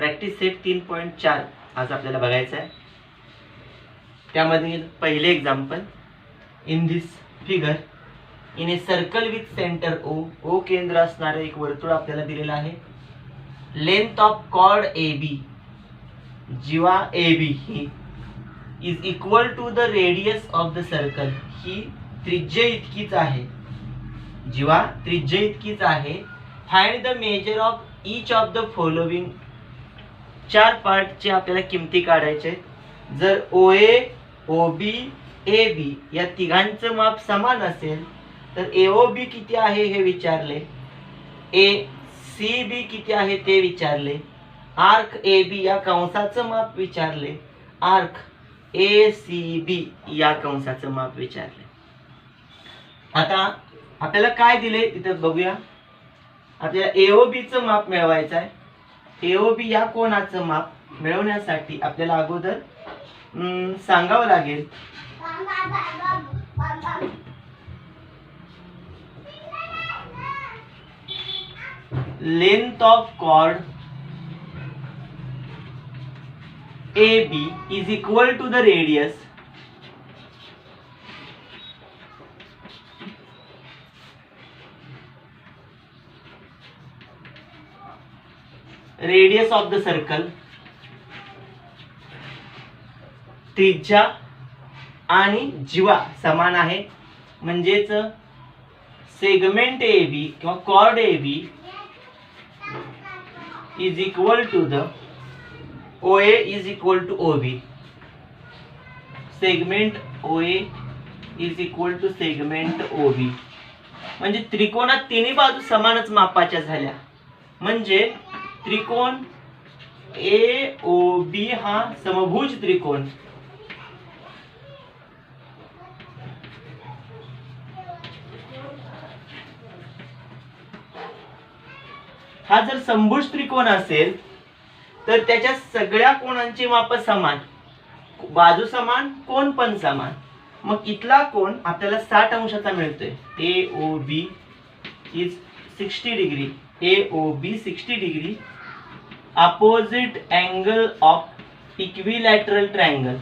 Practice set 3.4 आज आपल्याला बघायचं आहे. त्यामध्ये पहिले example, in this figure in a circle with centre O केंद्र असणारे एक वर्तुळ आपल्याला दिलेलं आहे. Length of chord A B, जीवा ए बी ही is equal to the radius of the circle, ही त्रिज्या इतकीच आहे, जीवा त्रिज्या इतकीच आहे. Find the measure of each of the following, चार पार्टचे आपल्याला किमती काढायचे. जर ओ ए, ओ बी, ए बी या तिघांचं माप समान असेल तर ए ओ बी किती आहे हे विचारले, ए सी बी किती आहे ते विचारले, आर्क ए बी या कंसाचं माप विचारले, आर्क ए सी बी या कंसाचं माप विचारले. आता आपल्याला काय दिले तिथे बघूया. आपल्याला एओबी चं माप मिळवायचं आहे. एओबी या कोणाचं माप मिळवण्यासाठी आपल्याला अगोदर सांगावं लागेल length of chord A B is equal to the radius radius of the circle, त्रिज्या आणि जीवा समान आहे. म्हणजेच सेगमेंट ए बी किंवा chord A B is equal to the O A is equal to O B. Segment O A is equal to segment O B. म्हणजे त्रिकोणात तिन्ही बाजू समानच मापाच्या झाल्या. म्हणजे त्रिकोण ए ओ बी हा समभुज त्रिकोण, हा जर समभुज त्रिकोण असेल तर त्याच्या सगळ्या कोणांची माप समान, बाजू समान, कोण पण समान. मग इथला कोण आपल्याला 60 अंशाचा मिळतोय. A O B is 60 degree, A O B 60 degree. Opposite angle of equilateral triangle,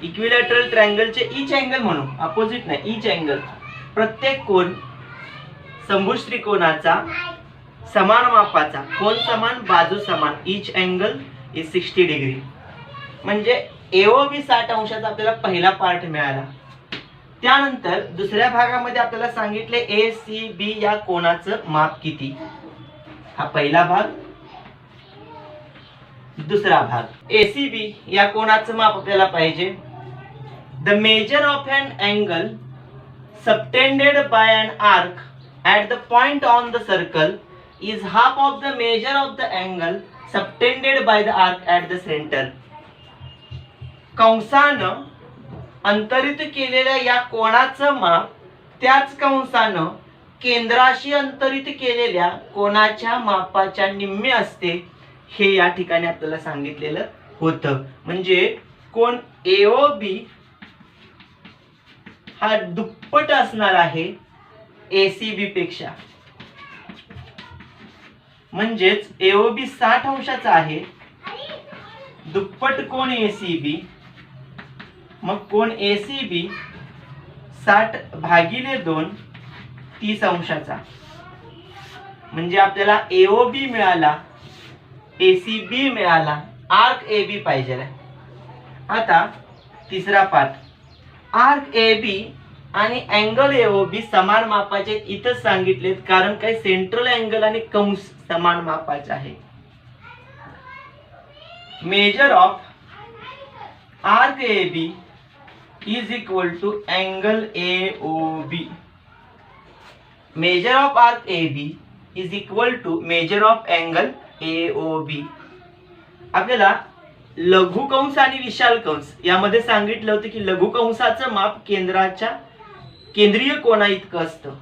equilateral ट्रायंगलचे ईच अँगल म्हणू, अपोजिट नाही, ईच अँगल. प्रत्येक कोण समभुज त्रिकोणाचा समान मापाचा, कोण समान, बाजू समान, ईच अँगल इज 60 डिग्री. म्हणजे एओबी 60 अंशाचा आपल्याला पहिला पार्ट मिळाला. त्यानंतर दुसऱ्या भागामध्ये आपल्याला सांगितले ए सी बी या कोणाचं माप किती. हा पहिला भाग. दुसरा भाग, ए सी बी या कोणाचं माप आपल्याला पाहिजे. The measure of an angle subtended by an arc at the point on the circle is half of the measure of the angle subtended by the arc at the center. कंसानं अंतरित केलेल्या या कोणाचं माप त्याच कंसानं केंद्राशी अंतरित केलेल्या कोणाच्या मापाच्या निम्मे असते, हे या ठिकाणी आपल्याला सांगितलेलं होतं. म्हणजे कोण एओबी हा दुप्पट असणार आहे एसीबी पेक्षा. म्हणजेच एओबी 60 अंशाचा आहे, दुप्पट कोण एसीबी, मग कोण एसीबी 60 भागिले 2 30 अंशाचा. म्हणजे आपल्याला एओबी मिळाला, एसीबी मिळाला, आर्क एबी पाहिजे. आता तिसरा पार्ट, आर्क एबी आणि अँगल एओबी समान मापाचे इथं सांगितलेत, कारण काय सेंट्रल अँगल आणि कंस समान मापाचे आहे. Measure of arc AB is equal to angle AOB. Measure of arc AB is equal to measure of angle AOB. आपल्याला लघु कंस आणि विशाल कंस यामध्ये सांगितलं होतं की लघु कंसाचं माप केंद्रीय कोणा इतकं असतं.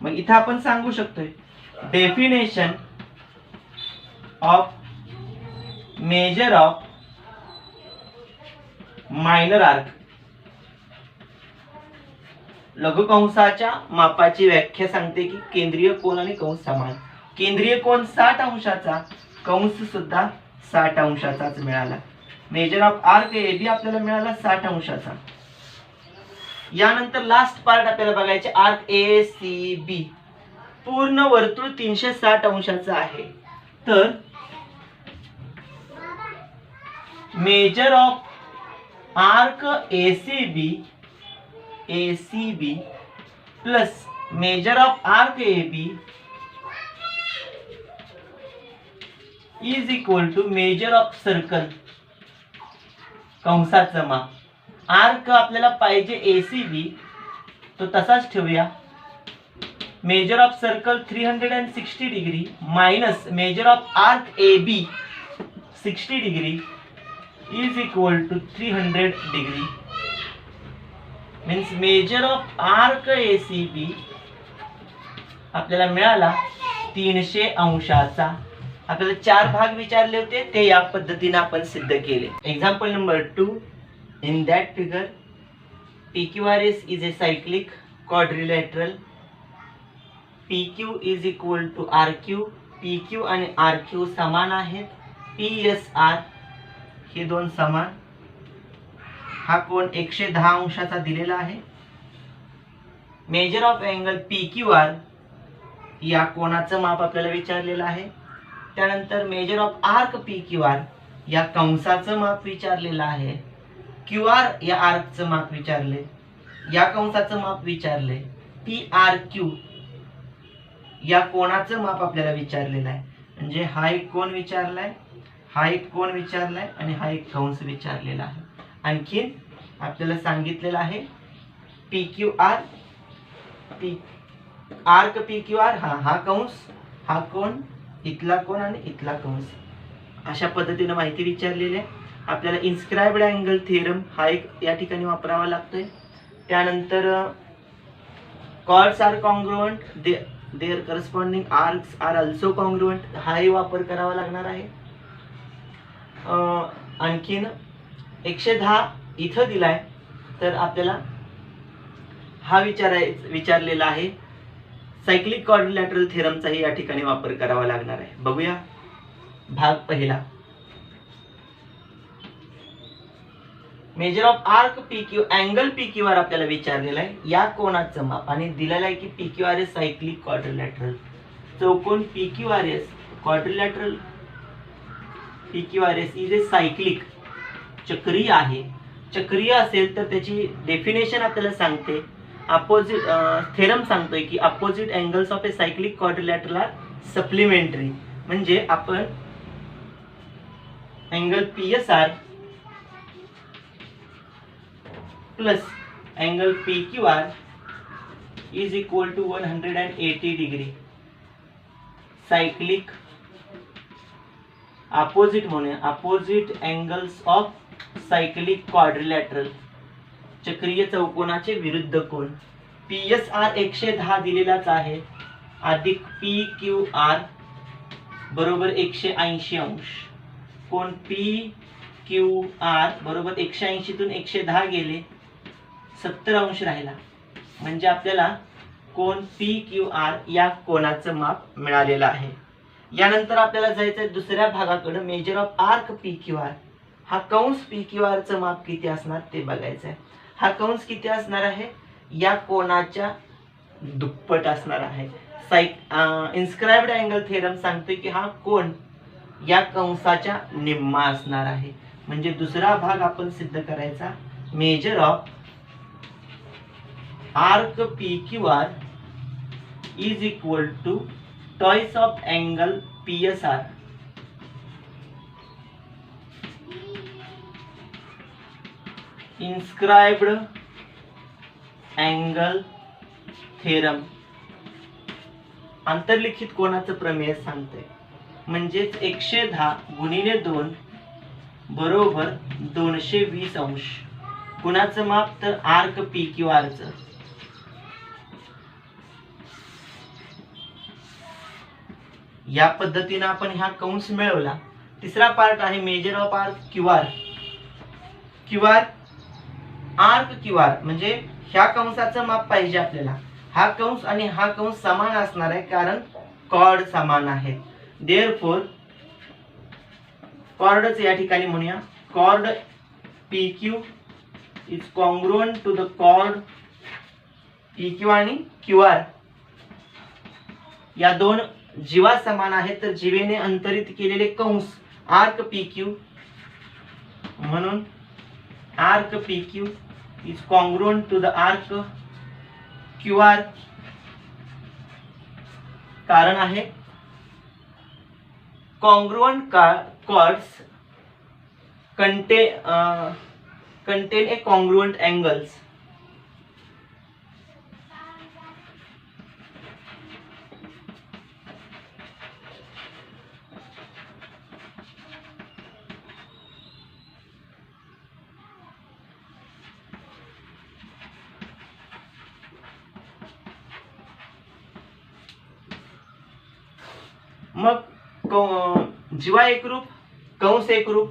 मग इथं आपण सांगू शकतोय definition of measure of minor arc. लघु कंसाच्या मापाची व्याख्या सांगते की केंद्रीय कोन आणि कंस समान. केंद्रीय कोन 60 अंशाचा, कंस सुद्धा 60 अंशाचाच मिळाला. Measure of arc A B आपल्याला मिळाला 60 अंशाचा. यानंतर लास्ट पार्ट आपल्याला बघायचे आर्क ए सी बी. पूर्ण वर्तुळ 360 अंशाचं आहे. तर measure of arc ACB plus measure of arc A B is equal to measure of circle, कंसाचं माप. आर्क आपल्याला पाहिजे एसीबी, तो तसाच ठेवूया. Measure of circle 360 degree minus measure of arc A B 60 degree is equal to 300 degree. Means measure of arc ACB आपल्याला मिळाला 300 अंशाचा. आपल्याला 4 भाग विचारले होते, ते या पद्धतीने आपण सिद्ध केले. Example number 2. In that figure PQRS is a cyclic quadrilateral. PQ is equal to RQ. PQ आणि RQ समान आहेत. PSR हे दोन समान. हा कोन 110 अंशाचा दिलेला आहे. मेजर ऑफ अँगल PQR या कोनाचं माप आपल्याला विचारलेलं आहे. त्यानंतर मेजर ऑफ आर्क PQR या कंसाचं माप विचारलेलं आहे. QR या आर्कचं माप विचारले, या कंसाचं माप विचारले. PRQ या कोनाचं माप आपल्याला विचारलेलं आहे. म्हणजे हा एक कोन विचारलाय, हा एक कोन विचारलाय आणि हा एक कंस विचारलेला आहे. आणखीन आपल्याला सांगितलेलं आहे PQR आर्क PQR हा कंस, हा कोन, इथला कोन आणि इथला कंस. अशा पद्धतीने माहिती विचारलेली आहे. आपल्याला इन्स्क्राइब्ड अँगल थिअरम हा एक या ठिकाणी वापरावा लागतोय. त्यानंतर chords are congruent, their corresponding arcs are also congruent, हाही वापर करावा लागणार आहे. आणखीन 110 इथं दिलाय, तर आपल्याला हा विचारलेला आहे. सायक्लिक क्वाड्रिलॅटरल थिअरमचाही या ठिकाणी वापर करावा लागणार आहे. बघूया भाग पहिला. Major of arc PQ angle PQR आपल्याला विचारलेला आहे. या कोनाचं माप आणि दिलेलं आहे की PQRS सायक्लिक क्वाड्रिलॅटरल. चौकोन PQRS quadrilateral PQRS is a cyclic, चक्रीय आहे. चक्रीय असेल तर त्याची डेफिनेशन आपल्याला सांगते. अपोजिट थेरम सांगतोय की opposite angles of a cyclic quadrilateral are supplementary. म्हणजे आपण angle PSR plus angle PQR is equal to 180 degree. Cyclic opposite म्हणूया, opposite angles of cyclic quadrilateral, चक्रीय चौकोनाचे विरुद्ध कोन. PSR 110 दिलेलाच आहे, अधिक PQR बरोबर 180 अंश. कोन PQR बरोबर 180 तून 110 गेले, 70 अंश राहिला. म्हणजे आपल्याला कोन PQR या कोनाचं माप मिळालेलं आहे. यानंतर आपल्याला जायचं आहे दुसऱ्या भागाकडे. मेजर ऑफ आर्क PQR हा कंस PQR चं माप किती असणार ते बघायचं आहे. हा कंस किती असणार आहे? या कोनाच्या दुप्पट असणार आहे. इन्स्क्राइब्ड अँगल थेरम सांगते की हा कोन या कंसाच्या निम्मा असणार आहे. म्हणजे दुसरा भाग आपण सिद्ध करायचा. Measure of arc PQR is equal to twice of angle PSR. Inscribed angle theorem अंतर्लिखित कोनाचं प्रमेय सांगते. म्हणजेच 110 गुणिले 2 बरोबर 220 अंश. कुणाचं माप? तर आर्क PQR चं. या पद्धतीने आपण हा कंस मिळवला. तिसरा पार्ट आहे measure of arc QR. Arc QR म्हणजे ह्या कंसाचं माप पाहिजे आपल्याला. हा कंस आणि हा कंस समान असणार आहे, कारण कॉर्ड समान आहेत. देअरफॉर कॉर्डच या ठिकाणी म्हणूया, chord PQ is congruent to the chord PQ आणि QR या दोन जीवा समान आहेत तर जीवेने अंतरित केलेले कंस आर्क PQ, म्हणून arc PQ is congruent to the arc QR. कारण आहे congruent chords contain a congruent angles. मग जीवा एकरूप कंस एकरूप,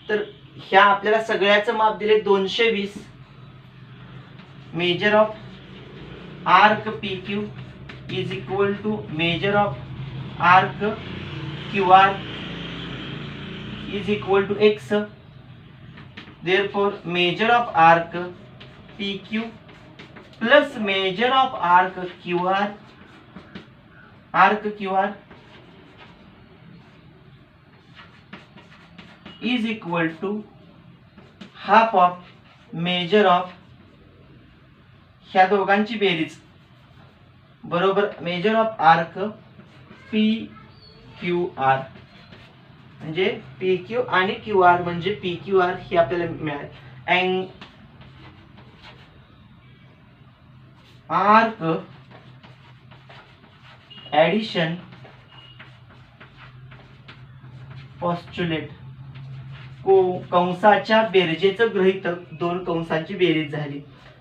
तर ह्या आपल्याला सगळ्याचं माप दिले 220. Measure of arc PQ is equal to measure of arc QR is equal to x. Therefore measure of arc PQ plus measure of arc QR is equal to half of measure of ह्या दोघांची बेरीज बरोबर measure of arc PQR, म्हणजे PQ आणि QR म्हणजे PQR हे आपल्याला मिळाले. आर्क ऍडिशन पॉस्ट्युलेट कंसाच्या बेरजेचं गृहीतक, दोन कंसांची बेरीज झाली,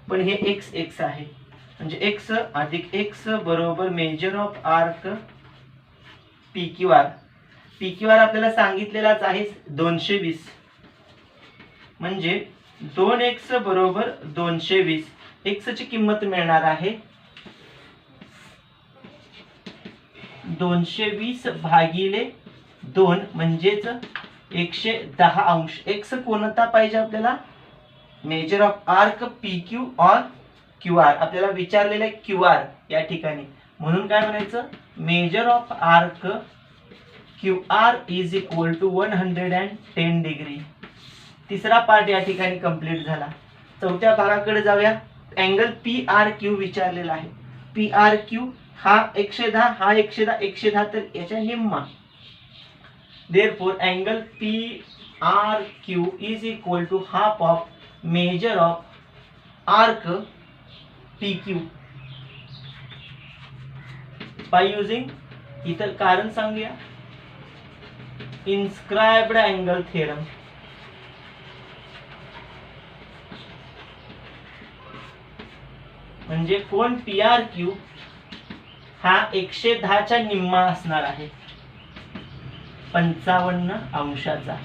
पण हे x x आहे म्हणजे x अधिक x बरोबर मेजर ऑफ आर्क PQR आपल्याला सांगितलेलाच आहे 220, म्हणजे 2x बरोबर 220. x ची किंमत मिळणार आहे 220 भागिले 2 म्हणजेच 110 अंश. x कोणता पाहिजे आपल्याला, मेजर ऑफ आर्क PQ और QR. आपल्याला विचारलेलं आहे QR या ठिकाणी, म्हणून काय म्हणायचं, measure of arc QR is equal to 110 degree. तिसरा पार्ट या ठिकाणी कंप्लीट झाला. चौथ्या भागाकडे जाऊया. अँगल PRQ विचारलेला आहे. PRQ हा 110, हा 110 तर याच्या निम्मा. Therefore, angle PRQ is equal to half of measure of arc PQ. By using इतर कारण सांगूया, inscribed angle theorem. म्हणजे कोन PRQ हा 110 च्या निम्मा असणार आहे, 55 अंशाचा.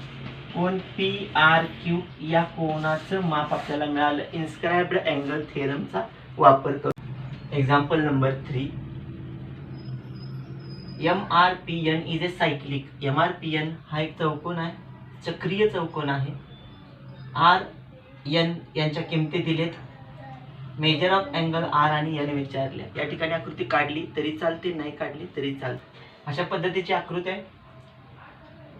कोन PRQ या कोनाचं माप आपल्याला मिळालं इन्स्क्राइब्ड अँगल थेरमचा वापर करून. Example number 3. MRPN is a cyclic. MRPN हा एक चौकोन आहे, चक्रीय चौकोन आहे. RN यांच्या किमती दिलेत. मेजर ऑफ अँगल R आणि N विचारले. या ठिकाणी आकृती काढली तरी चालते, नाही काढली तरी चालते. अशा पद्धतीची आकृती आहे.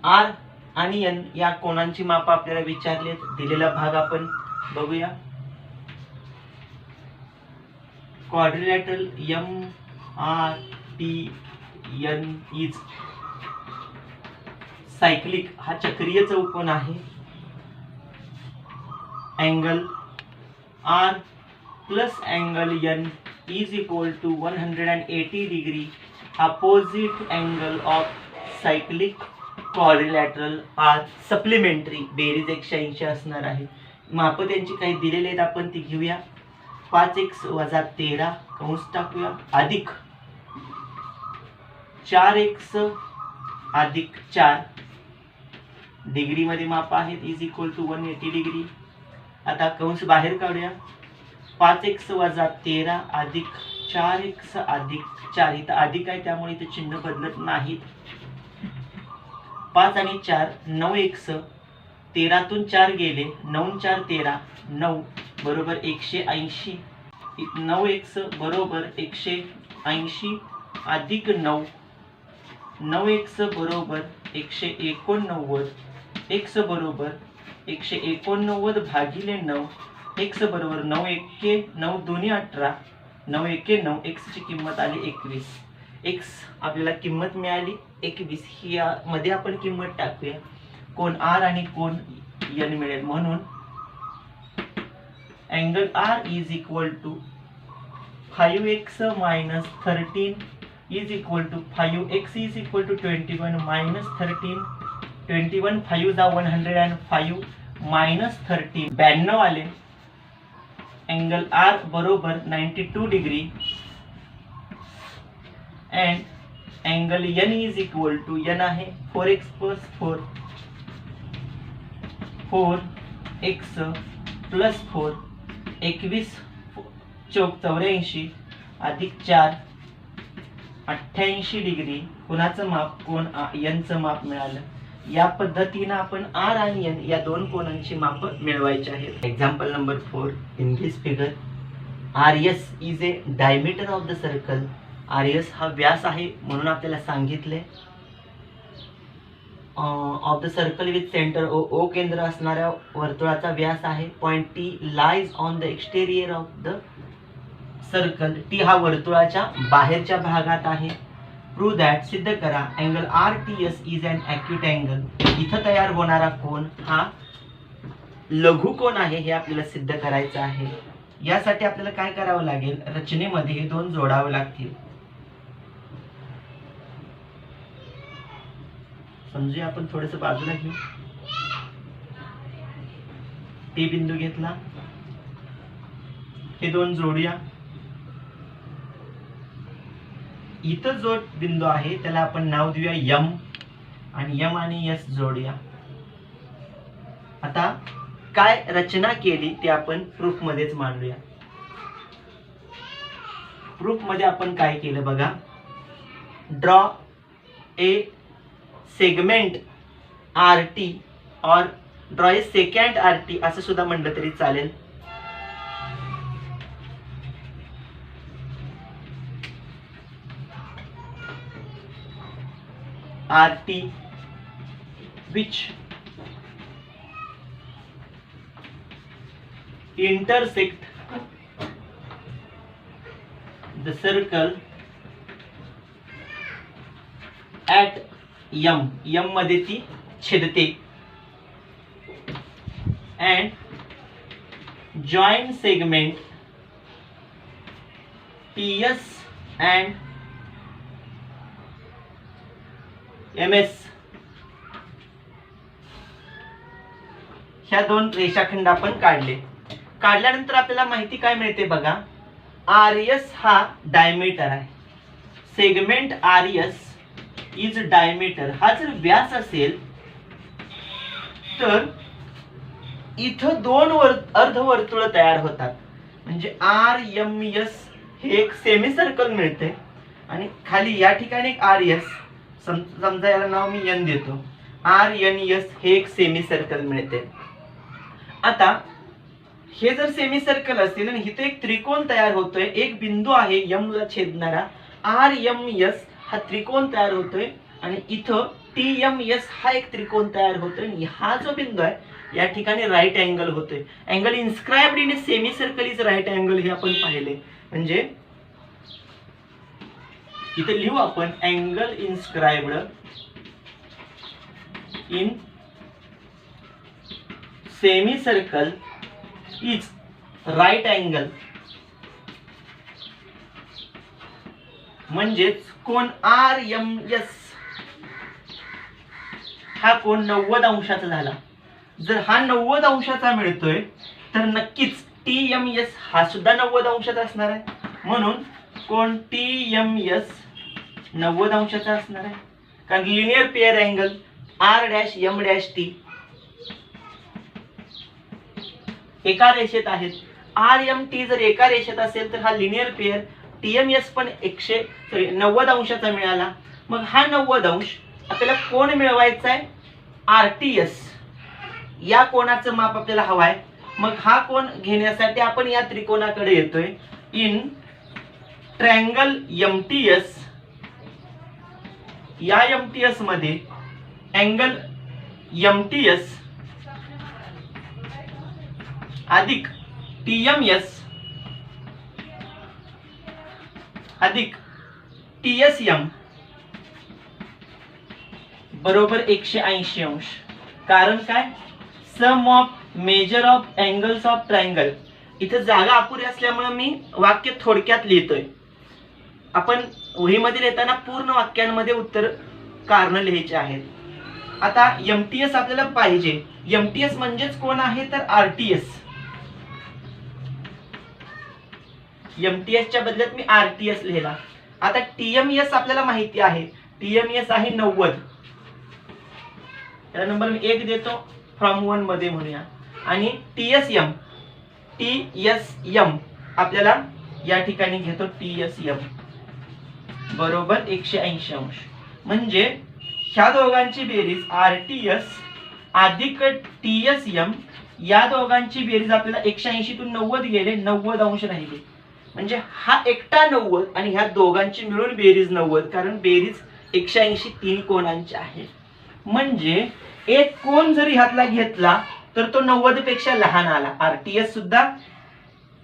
R आणि N या कोनांची माप आपल्याला विचारलेत. दिलेला भाग आपण बघूया. क्वाड्रिलॅटरल MRPN इज सायक्लिक हा चक्रीय चौकोन आहे. Angle R plus angle N is equal to 180 degree. Opposite angle of cyclic quadrilateral are supplementary. बेरीज 180 असणार आहे. माप त्यांची काही दिलेले आहेत, आपण ती घेऊया. 5x वजा 13 कंस टाकूया अधिक 4x अधिक 4 डिग्री मध्ये माप आहेत इज इक्वल टू 180 डिग्री. आता कंस बाहेर काढूया. 5x वजा 13 अधिक 4x अधिक 4, इथं अधिक आहे त्यामुळे इथं चिन्ह बदलत नाहीत. 5 आणि 4 9x, 13तून 4 गेले, 9 4 13, 9 बरोबर 180. 9x बरोबर 180 अधिक 9, 9x बरोबर 189, x बरोबर 189 भागिले 9, x बरोबर 9 1 9 दोन्ही 18, 9 1 9, x ची किंमत आली 21. x आपल्याला किंमत मिळाली 21. ही मध्ये आपण किंमत टाकूया. कोण R आणि कोण N मिळेल. म्हणून angle R is equal to 5x minus 13 is equal to 5x is equal to 21 minus 13. 21 5 जा 105 minus 13 92 आले. अँगल R बरोबर 92 degree and angle N is equal to N आहे 4x plus 4, 4x plus 4, 21 चौक 84 अधिक 4 88 degree. कोणाचं माप? कोण Nचं माप मिळालं. या पद्धतीने आपण R आणि N या दोन कोणांची माप मिळवायची आहेत. Example number 4. In this figure RS is a diameter of the circle. RS हा व्यास आहे म्हणून आपल्याला सांगितले. Of the circle with centre O केंद्र असणाऱ्या वर्तुळाचा व्यास आहे. Point T lies on the exterior of the circle. T हा वर्तुळाच्या बाहेरच्या भागात आहे. प्रूव्ह दॅट सिद्ध करा angle RTS is an acute angle. इथं तयार होणारा कोन हा लघु कोन आहे हे आपल्याला सिद्ध करायचं आहे. यासाठी आपल्याला काय करावं लागेल? रचनेमध्ये हे दोन जोडावे लागतील. समजूया आपण थोडंसं बाजूला घेऊ. T बिंदू घेतला, हे दोन जोडूया. इथं जो बिंदू आहे त्याला आपण नाव देऊया M आणि M आणि S जोडूया. आता काय रचना केली ते आपण प्रूफ मध्येच मांडूया. प्रूफ मध्ये आपण काय केलं बघा. ड्रॉ ए सेगमेंट RT और ड्रॉ ए सेकंड RT असं सुद्धा म्हणलं तरी चालेल. RT which intersect the circle at M. M मध्ये ती छेदते. and join segment TS and MS. ह्या दोन रेषाखंड आपण काढले. काढल्यानंतर आपल्याला माहिती काय मिळते बघा. RS हा डायमीटर आहे. Segment RS is diameter. हा जर व्यास असेल तर इथं दोन अर्धवर्तुळ तयार होतात. म्हणजे RMS हे एक सेमी सर्कल मिळते आणि खाली या ठिकाणी एक RS, समजा याला नाव मी N देतो. RNS हे एक सेमी सर्कल मिळते. आता हे जर सेमी सर्कल असेल आणि इथे एक त्रिकोण तयार होतोय. एक बिंदू आहे M ला छेदणारा RMS हा त्रिकोण तयार होतोय आणि इथं TMS हा एक त्रिकोण तयार होतोय. आणि हा जो बिंदू आहे या ठिकाणी राईट अँगल होतोय. Angle inscribed in semicircle is right angle हे आपण पाहिले. म्हणजे इथे लिहू आपण angle inscribed in semicircle is right angle. म्हणजेच कोण RMS हा कोण 90 अंशाचा झाला. जर हा 90 अंशाचा मिळतोय तर नक्कीच TMS हा सुद्धा 90 अंशाचा असणार आहे. म्हणून कोण TMS 90 अंशाचा असणार आहे. कारण लिनियर पेअर अँगल R'-M'-T एका रेषेत आहेत. RMT जर एका रेषेत असेल तर हा लिनियर पेअर TMS पण 90 अंशाचा मिळाला. मग हा 90 अंश आपल्याला कोण मिळवायचा आहे? RTS. या कोणाचं माप आपल्याला हवं आहे. मग हा कोण घेण्यासाठी आपण या त्रिकोणाकडे येतोय. इन ट्रायंगल MTS, या MTS मध्ये अँगल MTS अधिक TMS अधिक TSM बरोबर 180 अंश. कारण काय? Sum of measure of angles of triangle. इथे जागा अपुरी असल्यामुळे मी वाक्य थोडक्यात लिहितोय. आपण वहीमध्ये लिहिताना पूर्ण वाक्यांमध्ये उत्तर कारण लिहायचे आहेत. आता MTS आपल्याला पाहिजे. MTS म्हणजेच कोण आहे तर RTS. MTS च्या बदल्यात मी RTS लिहिला. आता TMS आपल्याला माहिती आहे. TMS आहे 90. त्याला नंबर मी 1 देतो फ्रॉम 1 मध्ये म्हणूया. आणि TSM आपल्याला या ठिकाणी घेतो TSM बरोबर 180 अंश. म्हणजे ह्या दोघांची बेरीज RTS अधिक TSM, या दोघांची बेरीज आपल्याला 180 तून 90 गेले, 90 अंश राहिले. म्हणजे हा एकटा 90 आणि ह्या दोघांची मिळून बेरीज 90, कारण बेरीज 180 तीन कोणांची आहे. म्हणजे एक कोण जरी ह्यातला घेतला तर तो 90 पेक्षा लहान आला. RTS सुद्धा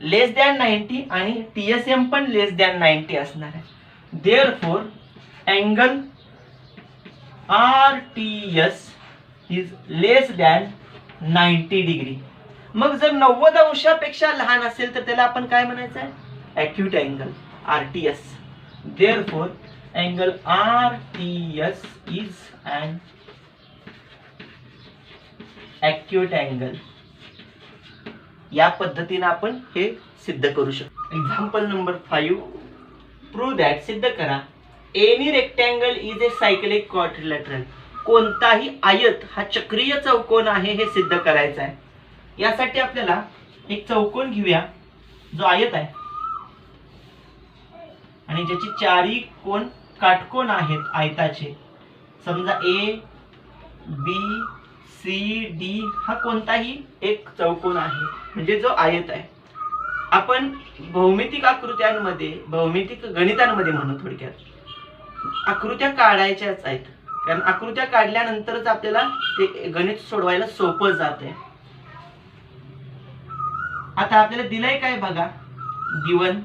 लेस दॅन 90 आणि TSM पण लेस दॅन 90 असणार आहे. Therefore angle RTS is less than 90 degree. मग जर 90 अंशापेक्षा लहान असेल तर त्याला आपण काय म्हणायचं आहे? acute angle RTS. Therefore angle RTS is an acute angle. या पद्धतीने आपण हे सिद्ध करू शकतो. Example number 5. प्रूव्ह दॅट, सिद्ध करा, any rectangle is a cyclic quadrilateral. कोणताही आयत हा चक्रीय चौकोन आहे हे सिद्ध करायचं आहे. यासाठी आपल्याला एक चौकोन घेऊया जो आयत आहे आणि ज्याची चारही कोण काटकोन आहेत आयताचे. समजा A B C D हा कोणताही एक चौकोन आहे, म्हणजे जो आयत आहे. आपण भौमितिक आकृत्यांमध्ये, भौमितिक गणितांमध्ये म्हणू थोडक्यात, आकृत्या काढायच्याच आहेत. कारण आकृत्या काढल्यानंतरच आपल्याला ते गणित सोडवायला सोपं जाते. आता आपल्याला दिलंय काय बघा, given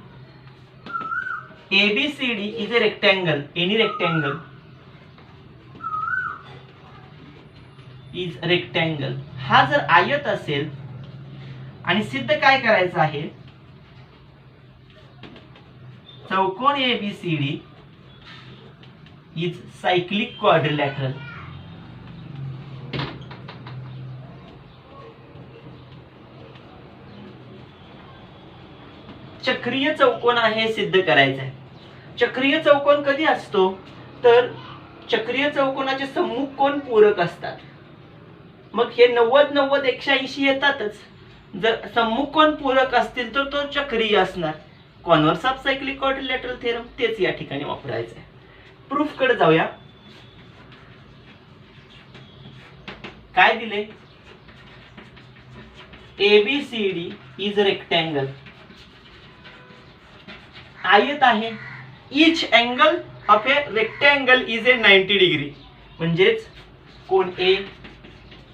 ABCD is a rectangle. Any rectangle is rectangle. हा जर आयत असेल आणि सिद्ध काय करायचं आहे, चौकोन ABCD is cyclic quadrilateral. चक्रीय चौकोन आहे सिद्ध करायचं आहे. चक्रीय चौकोन कधी असतो तर चक्रीय चौकोनाचे सम्मुख कोण पूरक असतात. मग हे 90 90 180 येतातच. जर सम्मुख कोण पूरक असतील तर तो चक्रीय असणार. Converse of cyclic quadrilateral theorem तेच या ठिकाणी वापरायचं आहे. प्रूफ कडे जाऊया. काय दिले, ABCD इज रेक्टँगल. आयत आहे. Each angle of a rectangle is a 90 degree. म्हणजेच कोण A,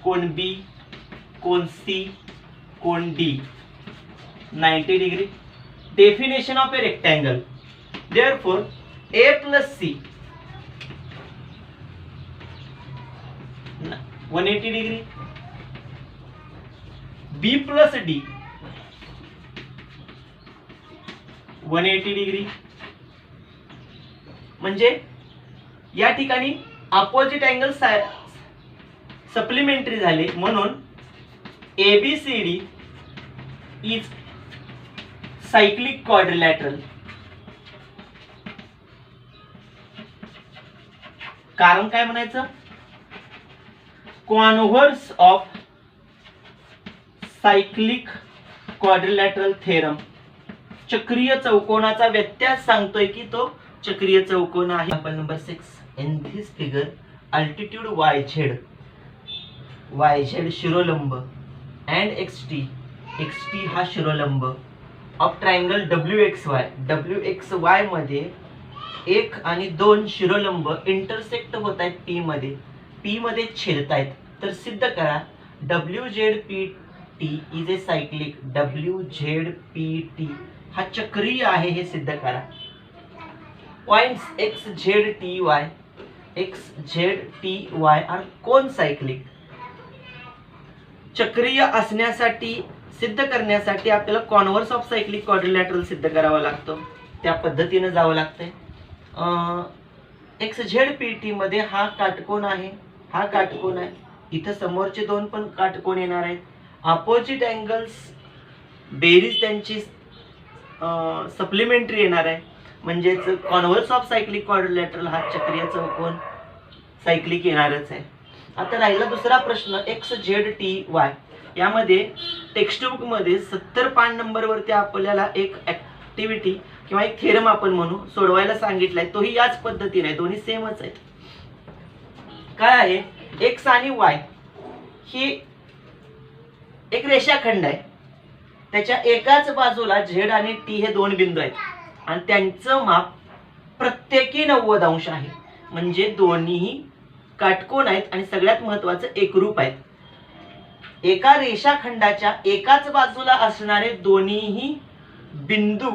कोण B, कोण C, कोण D 90 degree. Definition of a rectangle. Therefore A plus C 180 degree, B plus D 180 degree. म्हणजे या ठिकाणी अपोजिट अँगल सप्लिमेंटरी झाले. म्हणून ABCD इज सायक्लिक क्वाड्रिलॅटरल. कारण काय म्हणायचं, converse of cyclic quadrilateral theorem. चक्रीय चौकोनाचा व्यत्यास सांगतोय की तो चक्रीय चौकोन आहे. Example number 6 in this figure altitude YZ शिरोलंब अँड XT हा शिरोलंब ऑफ ट्रायंगल WXY मध्ये 1 आणि 2 शिरोलंब इंटरसेक्ट होत आहेत P मध्ये छेदतायत. तर सिद्ध करा WZPT is a cyclic. WZPT हा चक्रीय आहे हे सिद्ध करा. पॉइंट्स XZTY आर कोन सायक्लिक. चक्रीय असण्यासाठी सिद्ध करण्यासाठी आपल्याला कॉन्व्हर्स ऑफ सायक्लिक क्वाड्रिलॅटरल सिद्ध करावा लागतो. त्या पद्धतीने जावं लागतंय. XZPT मध्ये हा काटकोन आहे, हा काटकोन आहे. इथं समोरचे दोन पण काटकोन येणार आहेत. अपोजिट अँगल्स बेरीज त्यांची सप्लिमेंटरी येणार आहे. म्हणजेच कॉन्व्हर्स ऑफ सायक्लिक क्वाड्रिलॅटरल हा चक्रीय चौकोन सायक्लिक येणारच आहे. आता राहिला दुसरा प्रश्न XZTY. यामध्ये टेक्स्टबुक मध्ये 70 पान नंबर वरती आपल्याला एक ऍक्टिव्हिटी किंवा एक थेरम आपण म्हणू सोडवायला सांगितलाय. तोही याच पद्धतीने आहे, दोन्ही सेमच आहेत. काय आहे, X आणि Y ही एक रेषाखंड आहे. त्याच्या एकाच बाजूला Z आणि T हे दोन बिंदू आहेत आणि त्यांचं माप प्रत्येकी 90 अंश आहे. म्हणजे दोन्ही काटकोन आहेत आणि सगळ्यात महत्वाचं एकरूप आहेत. एका रेषाखंडाच्या एकाच बाजूला असणारे दोन्हीही बिंदू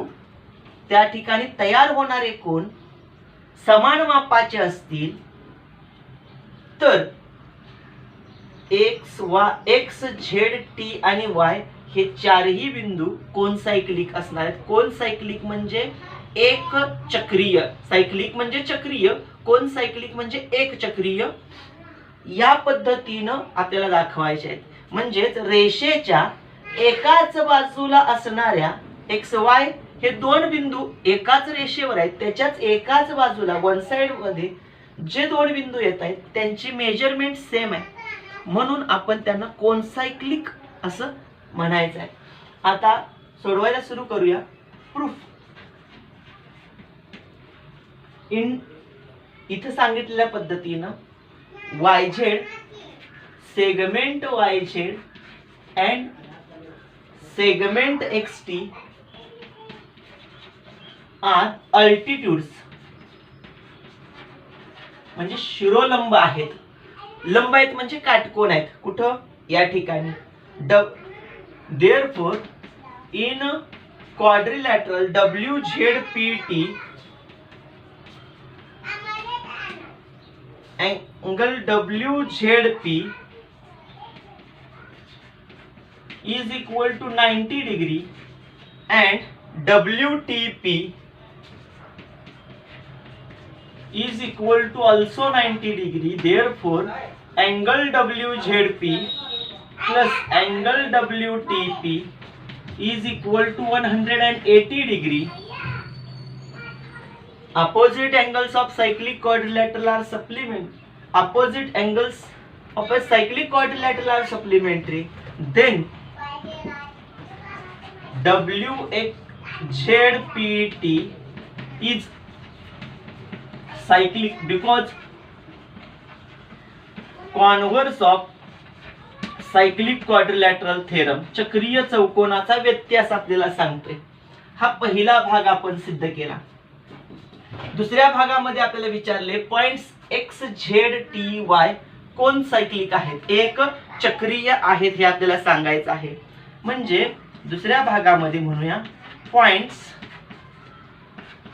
त्या ठिकाणी तयार होणारे कोन समान मापाचे असतील तर XZ आणि Y हे चारही बिंदू कोन सायक्लिक असणार आहेत. कोन सायक्लिक म्हणजे एक चक्रीय, सायक्लिक म्हणजे चक्रीय, कोन सायक्लिक म्हणजे एक चक्रीय. या पद्धतीनं आपल्याला दाखवायचे आहेत. म्हणजेच रेषेच्या एकाच बाजूला असणाऱ्या XY हे दोन बिंदू एकाच रेषेवर आहेत. त्याच्याच एकाच बाजूला वन साइड मध्ये जे दोन बिंदू येत आहेत त्यांची मेजरमेंट सेम आहे, म्हणून आपण त्यांना कोन सायक्लिक असं म्हणायचं आहे. आता सोडवायला सुरू करूया. प्रूफ. इथं सांगितलेल्या पद्धतीनं YZ segment YZ and segment XT are altitudes म्हणजे शिरोलंब आहेत. लंब आहेत म्हणजे काटकोन आहेत. कुठं, या ठिकाणी. Therefore in quadrilateral WZPT angle WZP is equal to 90 degree and WTP is equal to also 90 degree. Therefore angle WZP plus angle WTP is equal to 180 degree. Opposite angles of cyclic quadrilateral are supplementary. Opposite angles of a cyclic quadrilateral are supplementary. Then WZPT is cyclic because converse of cyclic quadrilateral theorem चक्रीय चौकोनाचा व्यत्यास आपल्याला सांगतोय. हा पहिला भाग आपण सिद्ध केला. दुसऱ्या भागामध्ये आपल्याला विचारले पॉइंट्स XZTY कोण सायक्लिक आहेत, एक चक्रीय आहेत हे आपल्याला सांगायचं आहे. म्हणजे दुसऱ्या भागामध्ये म्हणूया points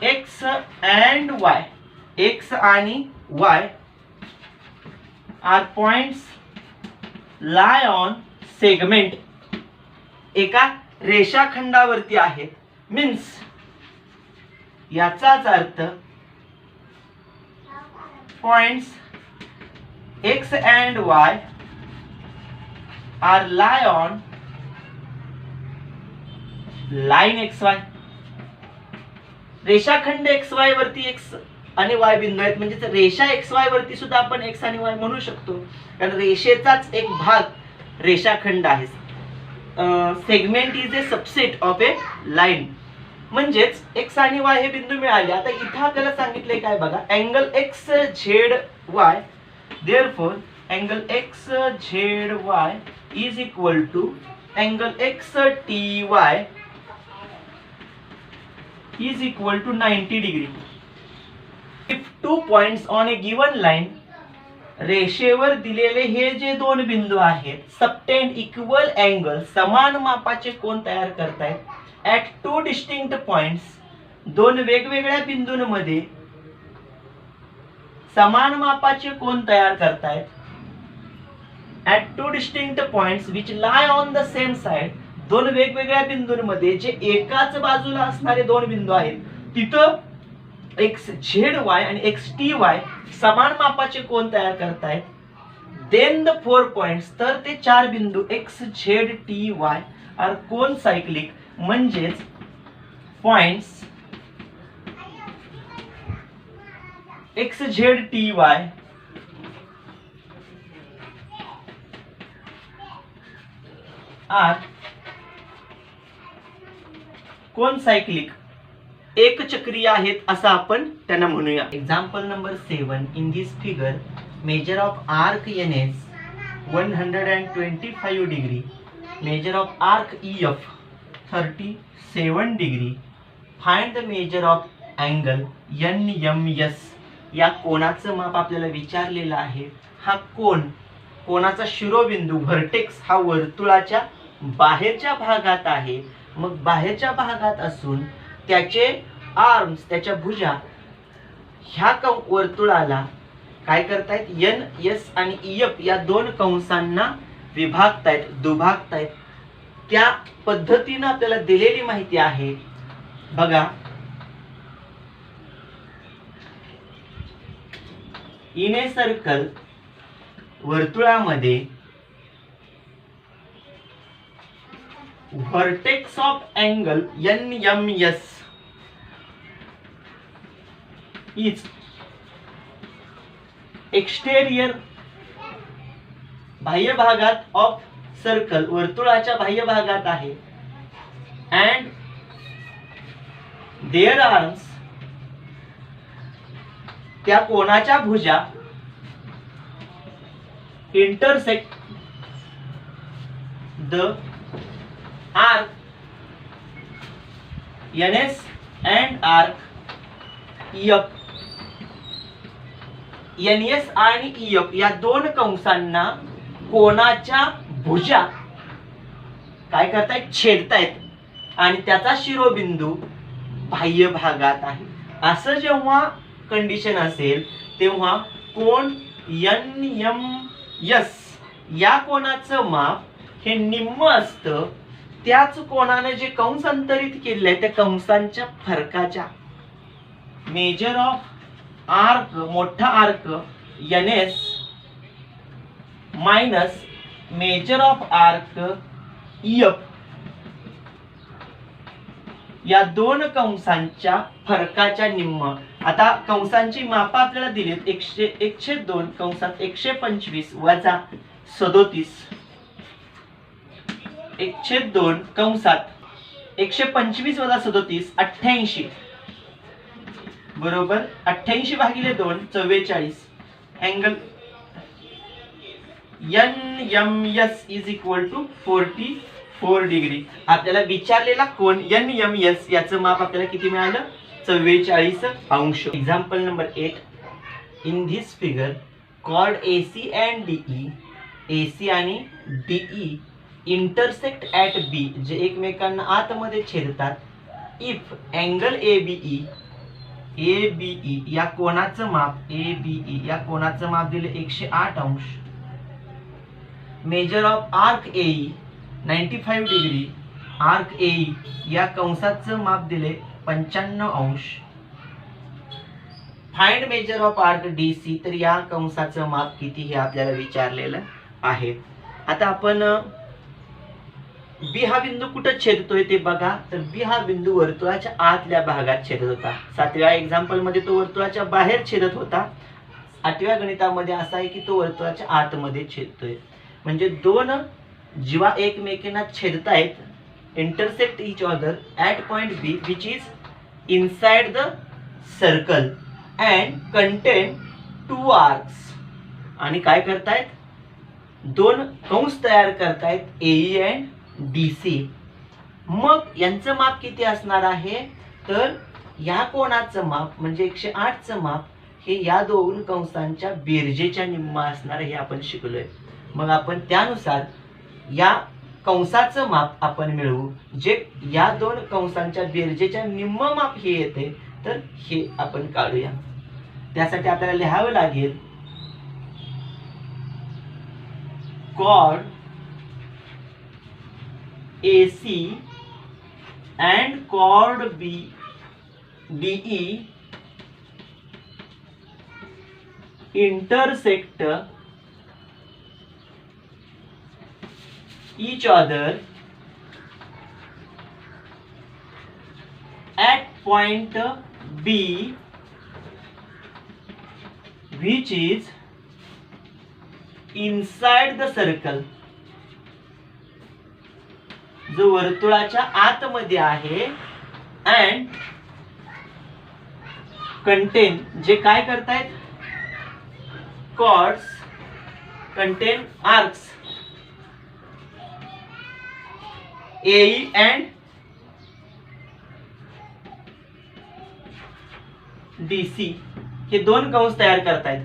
X and Y. X आणि Y are points lie on segment एका रेषाखंडावरती आहेत. मीन्स याचाच अर्थ points X and Y are lie on line XY. रेषाखंड XY वरती X आणि Y बिंदू आहेत. म्हणजे रेषा XY वरती सुद्धा आपण X आणि Y म्हणू शकतो, कारण रेषेचाच एक भाग रेषाखंड आहे. Segment is a subset of a line. म्हणजेच एक्स आणि वाय हे बिंदू मिळाले. आता इथं आपल्याला सांगितले काय बघा, angle X Z Y, therefore angle X Z Y is equal to angle X T Y is equal to 90 degree. If 2 points on a given line, रेषेवर दिलेले हे जे दोन बिंदू आहेत सबटेंड इक्वल अँगल, समान मापाचे कोन तयार करतायत ऍट 2 डिस्टिंक्ट पॉइंट्स, दोन वेगवेगळ्या बिंदूंमध्ये समान मापाचे कोन तयार करतायत at 2 distinct points which lie on the same side, दोन वेगवेगळ्या बिंदूंमध्ये जे एकाच बाजूला असणारे दोन बिंदू आहेत तिथं एक्स झेड वाय आणि एक्स टी वाय समान मापाचे कोन तयार करतायत. देन द 4 पॉइंट्स, तर ते चार बिंदू X Z T Y are concyclic, म्हणजेच points X Z T Y are concyclic, एक चक्रीय आहेत असं आपण त्यांना म्हणूया. Example number 7. In this figure measure of arc N S 125 degree, measure of arc EF 37 degree, find the measure of angle NMS. या कोणाचं माप आपल्याला विचारलेलं आहे. हा कोन, कोणाचा शिरोबिंदू व्हर्टेक्स हा वर्तुळाच्या बाहेरच्या भागात आहे. मग बाहेरच्या भागात असून त्याचे आर्म्स, त्याच्या भुजा ह्या वर्तुळाला काय करतायत, NS आणि EF या दोन कंसांना विभागतायत, दुभागतायत. त्या पद्धतीने आपल्याला दिलेली माहिती आहे बघा. इन ए सर्कल, वर्तुळामध्ये vertex of angle NMS is exterior, बाह्य भागात ऑफ सर्कल, वर्तुळाच्या बाह्य भागात आहे. अँड देअर आर्म्स, त्या कोणाच्या भुजा intersect the arc NS and arc EF. NS आणि EF या दोन कंसांना कोणाच्या भुजा काय करतायत, छेदतायत आणि त्याचा शिरोबिंदू बाह्य भागात आहे. असं जेव्हा कंडिशन असेल तेव्हा कोन NMS या कोणाचं माप हे निम्म असतं. त्याच कोणाने जे कंस अंतरित केले त्या कंसांच्या फरकाच्या, मेजर ऑफ आर्क, मोठा arc NS minus measure of arc EF या दोन कंसांच्या फरकाच्या निम्म. आता कंसांची माप आपल्याला दिलीत 1/2 कंसात 125 वजा 37, 1/2 कंसात 125 वजा 37 88 बरोबर 88 भागिले 2 44. Angle NMS is equal to 44 degree. आपल्याला विचारलेला कोन NMS याचं माप आपल्याला किती मिळालं, 44 अंश. Example number 8. In this figure chord AC and DE, AC आणि DE इंटरसेक्ट ऍट B, जे एकमेकांना आतमध्ये छेदतात. इफ अँगल ABE या कोणाचं माप ABE या कोणाचं माप दिले 108 अंश. Major of arc AE 95 degree, arc AE या कंसाचं माप दिले 95 अंश. Find major of arc DC, तर या कंसाचं माप किती हे आपल्याला विचारलेलं आहे. आता आपण B हा बिंदू कुठं छेदतोय ते बघा. तर B हा बिंदू वर्तुळाच्या आतल्या भागात छेदत होता. 7व्या एक्झाम्पल मध्ये तो वर्तुळाच्या बाहेर छेदत होता. 8व्या गणितामध्ये असा आहे की तो वर्तुळाच्या आतमध्ये छेदतोय. म्हणजे दोन जीवा एकमेकांना छेदतायत intersect each other at point B which is inside the circle and contain two arcs. आणि काय करतायत, दोन कंस तयार करतायत AE and DC. मग यांचं माप किती असणार आहे, तर या कोणाचं माप म्हणजे 108चं माप हे या दोन कंसांच्या बेरजेच्या निम्मा असणार हे आपण शिकलोय. मग आपण त्यानुसार या कंसाचं माप आपण मिळवू, जे या दोन कंसांच्या बेरजेच्या निम्म माप हे येते, तर हे आपण काढूया. त्यासाठी आपल्याला लिहावं लागेल chord AC and chord DE intersect each other at point B which is inside the circle. जो वर्तुळाच्या आतमध्ये आहे and contain जे काय करतायत, chords contain arcs AE and DC. हे दोन कंस तयार करतायत.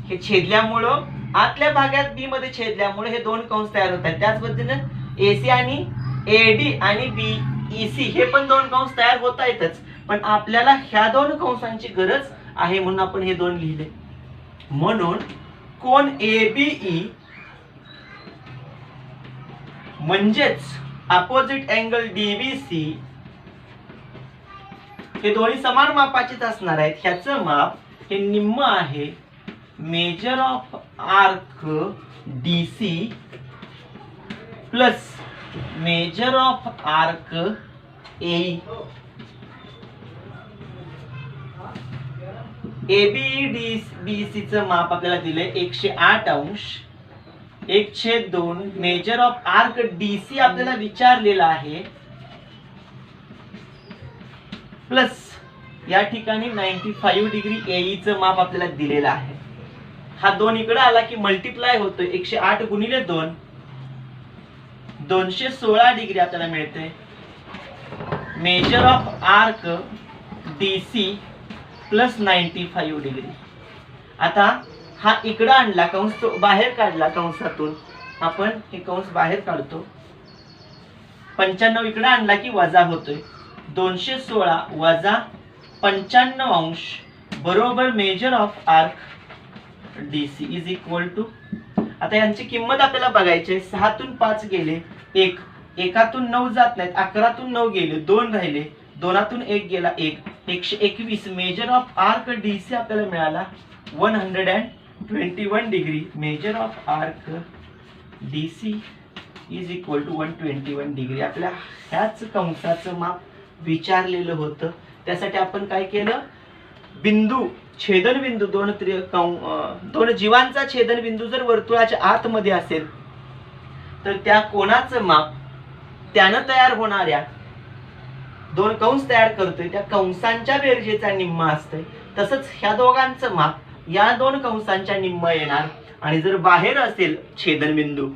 हे छेदल्यामुळं आतल्या भागात बी मध्ये छेदल्यामुळे हे दोन कंस तयार होत आहेत. त्याच पद्धतीने AC आणि AD आणि BEC हे पण दोन कंस तयार होत आहेतच, पण आपल्याला ह्या दोन कंसांची गरज आहे म्हणून आपण हे दोन लिहिले. म्हणून कोन ABE म्हणजेच अपोजिट अँगल DBC हे दोन्ही समान मापाचेच असणार आहेत. ह्याचं माप हे निम्म आहे measure of arc DC plus measure of arc AE. ABEDBC चं माप आपल्याला दिले 108 अंश 1/2. मेजर ऑफ आर्क DC आपल्याला विचारलेला आहे प्लस या ठिकाणी 95 डिग्री AE चं माप आपल्याला दिलेलं आहे. हा 2 इकडे आला की मल्टिप्लाय होतोय. 108 गुणिले 2 216 डिग्री आपल्याला मिळते. Major of arc DC plus 95 degree. आता हा इकडे आणला, कंस बाहेर काढला, कंसातून आपण हे कंस बाहेर काढतो. 95 इकडे आणला की वजा होतोय. 216 वजा 95 अंश बरोबर measure of arc DC is equal to. आता यांची किंमत आपल्याला बघायची. 6 तून 5 गेले 1, 1तून 9 जात नाहीत, 11तून 9 गेले 2 राहिले, 2तून 1 गेला 1, 121. मेजर ऑफ आर्क DC आपल्याला मिळाला 121 degree. Measure of arc DC is equal to 121 degree. आपल्या ह्याच कंसाचं माप विचारलेलं होतं. त्यासाठी आपण काय केलं, बिंदू छेदनबिंदू दोन जीवांचा छेदनबिंदू जर वर्तुळाच्या आतमध्ये असेल तर त्या कोणाचं माप त्यानं तयार होणाऱ्या दोन कंस तयार करतोय त्या कंसांच्या बेरजेचा निम्मा असतंय. तसंच ह्या दोघांचं माप या दोन कंसांच्या निम्म येणार. आणि जर बाहेर असेल छेदनबिंदू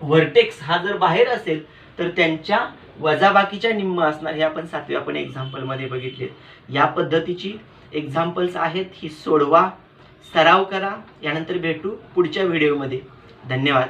व्हर्टेक्स हा जर बाहेर असेल तर त्यांच्या वजाबाकीच्या निम्म असणार. हे आपण 7व्या आपण एक्झाम्पल मध्ये बघितले. या पद्धतीची एक्झाम्पल्स आहेत, ही सोडवा, सराव करा. यानंतर भेटू पुढच्या व्हिडिओमध्ये. धन्यवाद.